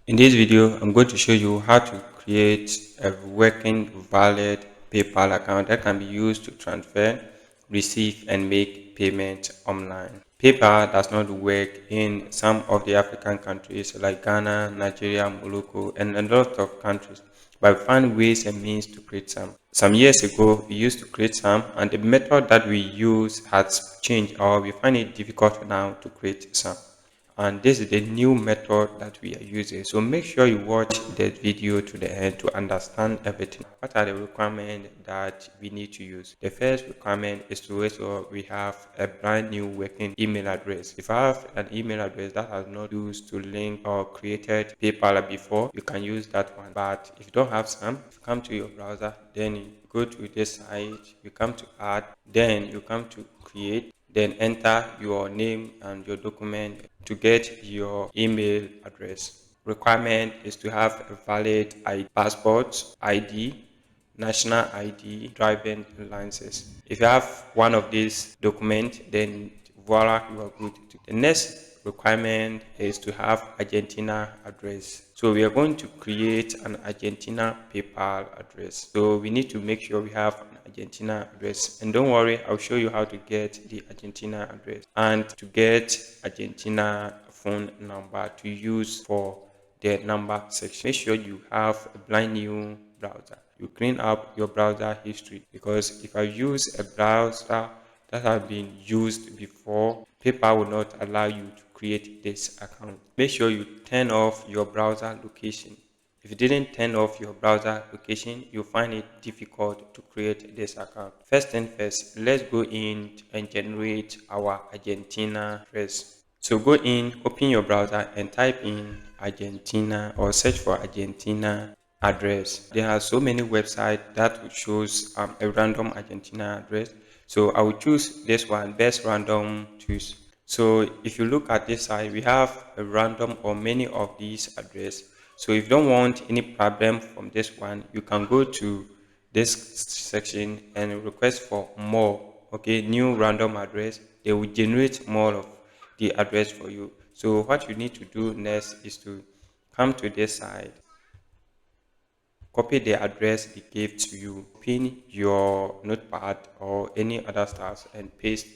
In this video, I'm going to show you how to create a working valid PayPal account that can be used to transfer, receive, and make payment online. PayPal does not work in some of the African countries like Ghana, Nigeria, Morocco, and a lot of countries. But we find ways and means to create some. Some years ago, we used to create some, and the method that we use has changed, or we find it difficult now to create some, and this is the new method that we are using. So make sure you watch the video to the end to understand everything. What are the requirements that we need to use? The first requirement is to make sure we have a brand new working email address. If I have an email address that has not used to link or created PayPal before, you can use that one. But if you don't have some, if you come to your browser, then you go to this site, you come to add, then you come to create, then enter your name and your document to get your email address. Requirement is to have a valid passport, ID, national ID, driving license. If you have one of these documents, then voila, you are good. The next requirement is to have Argentina address. So we are going to create an Argentina PayPal address. So we need to make sure we have an Argentina address. And don't worry, I'll show you how to get the Argentina address and to get Argentina phone number to use for the number section. Make sure you have a brand new browser. You clean up your browser history, because if I use a browser that has been used before, PayPal will not allow you to create this account. Make sure you turn off your browser location. If you didn't turn off your browser location, you'll find it difficult to create this account. First thing first, let's go in and generate our Argentina address. So go in, open your browser and type in Argentina or search for Argentina address. There are so many websites that shows a random Argentina address. So I will choose this one, best random choose. So if you look at this side, we have a random or many of these address. So if you don't want any problem from this one, you can go to this section and request for more. Okay, new random address. They will generate more of the address for you. So what you need to do next is to come to this side, copy the address they gave to you, pin your notepad or any other stuff and paste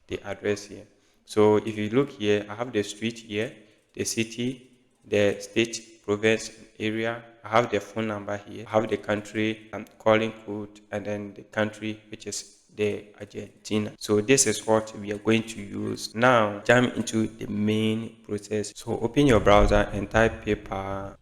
the address here. So if you look here, I have the street here, the city, the state, province, area. I have the phone number here. I have the country and calling code, and then the country, which is the Argentina. So this is what we are going to use. Now jump into the main process. So open your browser and type paypal.com/a.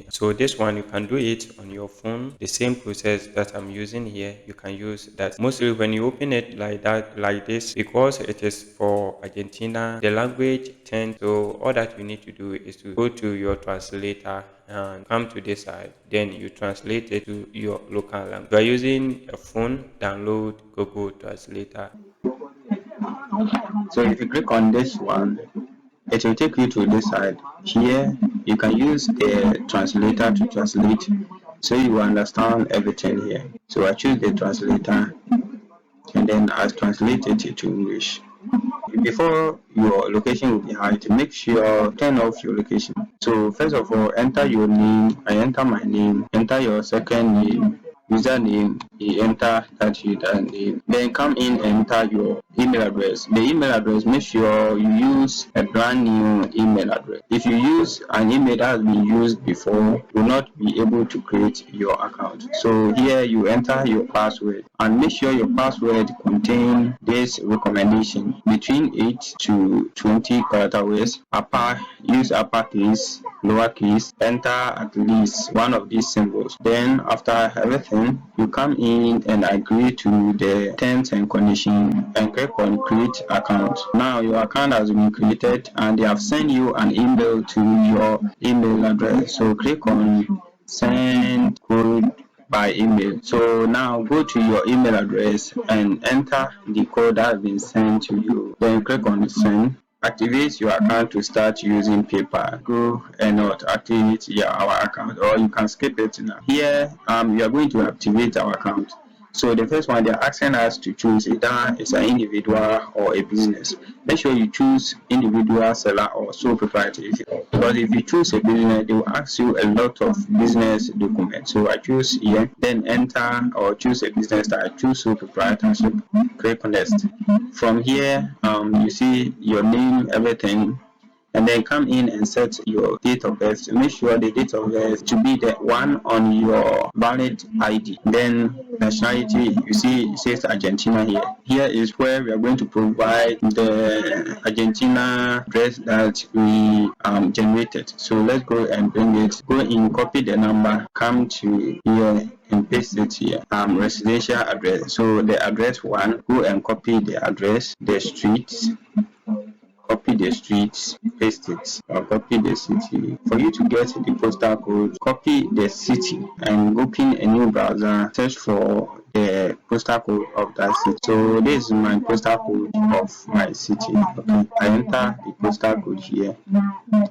So this one you can do it on your phone. The same process that I'm using here, you can use that. Mostly when you open it like that, like this, because it is for Argentina, the language tends. So all that you need to do is to go to your translator and come to this side, then you translate it to your local language. If you are using a phone, download Google Translator. So if you click on this one, it will take you to this side. Here, you can use the translator to translate, so you will understand everything here. So I choose the translator, and then I translate it to English. Before your location will be hide, make sure turn off your location. So first of all, enter your name. I enter my name. Enter your second name, username. You enter that username. Then come in and enter your email address. The email address, make sure you use a brand new email address. If you use an email that has been used before, you will not be able to create your account. So here you enter your password, and make sure your password contain this recommendation between 8 to 20 character words. Use uppercase, lowercase, enter at least one of these symbols. Then after everything, you come in and agree to the terms and conditions and click on create account. Now your account has been created and they have sent you an email to your email address. So click on send code by email. So now go to your email address and enter the code that has been sent to you. Then click on send. Activate your account to start using PayPal. Go and not activate our account, or you can skip it now. Here, we are going to activate our account. So the first one, they're asking us to choose either it's an individual or a business. Make sure you choose individual, seller, or sole proprietor. Because if you choose a business, they will ask you a lot of business documents. So I choose here, then enter or choose a business that I choose sole proprietorship. Click on next. From here, you see your name, everything, and then come in and set your date of birth. Make sure the date of birth to be the one on your valid ID. Then nationality, you see it says Argentina here. Here is where we are going to provide the Argentina address that we generated. So let's go and bring it. Go in, copy the number, come to here and paste it here. Residential address. So the address one, go and copy the address, the streets, copy the streets, paste it, or copy the city. For you to get the postal code, copy the city and open a new browser, search for the postal code of that city. So this is my postal code of my city. Okay, I enter the postal code here.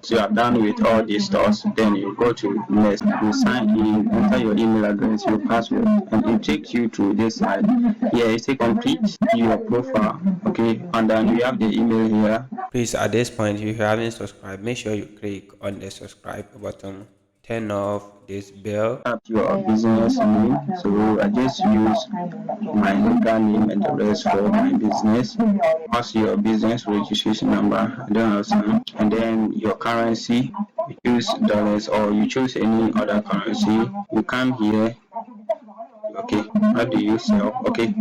So you are done with all these stores. Then you go to next. You sign in, enter your email address, your password, and it takes you to this side. Here you say complete your profile. Okay, and then you have the email here. Please, at this point, if you haven't subscribed, make sure you click on the subscribe button. Turn off this bell. Up your business name. So I just use my legal name and the rest for my business. Also your business registration number. I don't have some. And then your currency. You choose dollars or you choose any other currency. You come here. Okay, how do you sell? Okay,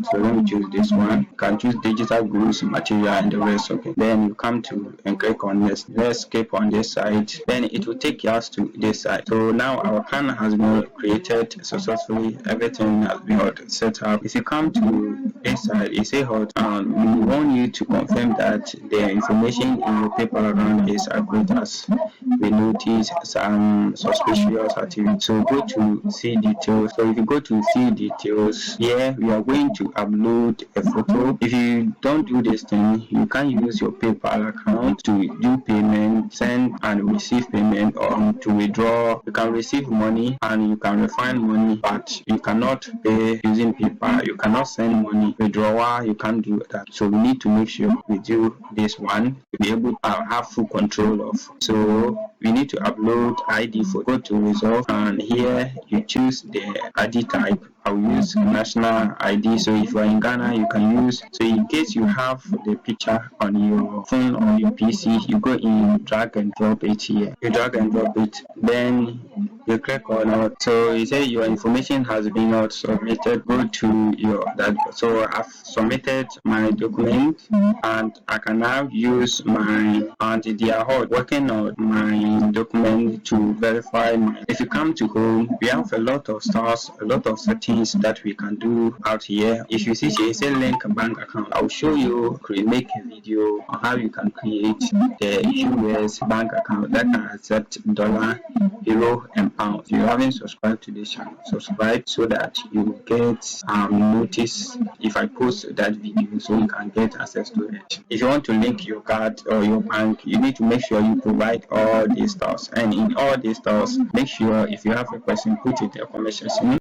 so let me choose this one. You can choose digital goods, material, and the rest. Okay, then you come to and click on this. Let's skip on this side. Then it will take us to this side. So now our plan has been created successfully. Everything has been set up. If you come to this side, it say hot. We want you to confirm that the information in your paper account is accurate, as we notice some suspicious activity. So go to see details. So if you go to see details, here we are going to upload a photo. If you don't do this thing, you can use your PayPal account to do payment, send and receive payment, or to withdraw. You can receive money and you can refund money, but you cannot pay using PayPal. You cannot send money. Withdrawal, you can't do that. So we need to make sure we do this one to be able to have full control of. So we need to upload ID for. Go to resolve, and here you choose the ID type. I'll use national ID. So if you are in Ghana, you can use. So in case you have the picture on your phone or your PC, you go in, drag and drop it here. You drag and drop it, then you click on out. So you say your information has been not submitted. Go to your that. So I've submitted my document, and I can now use my and they are working on my document to verify my. If you come to home, we have a lot of stars, a lot of settings that we can do out here. If you see here, say link bank account. I'll show you, make a video on how you can create the US bank account that can accept dollar, euro, and pound. If you haven't subscribed to this channel, subscribe so that you get notice if I post that video, so you can get access to it. If you want to link your card or your bank, you need to make sure you provide all these stars, and in all these stars, make sure if you have a question, put it in the comment section.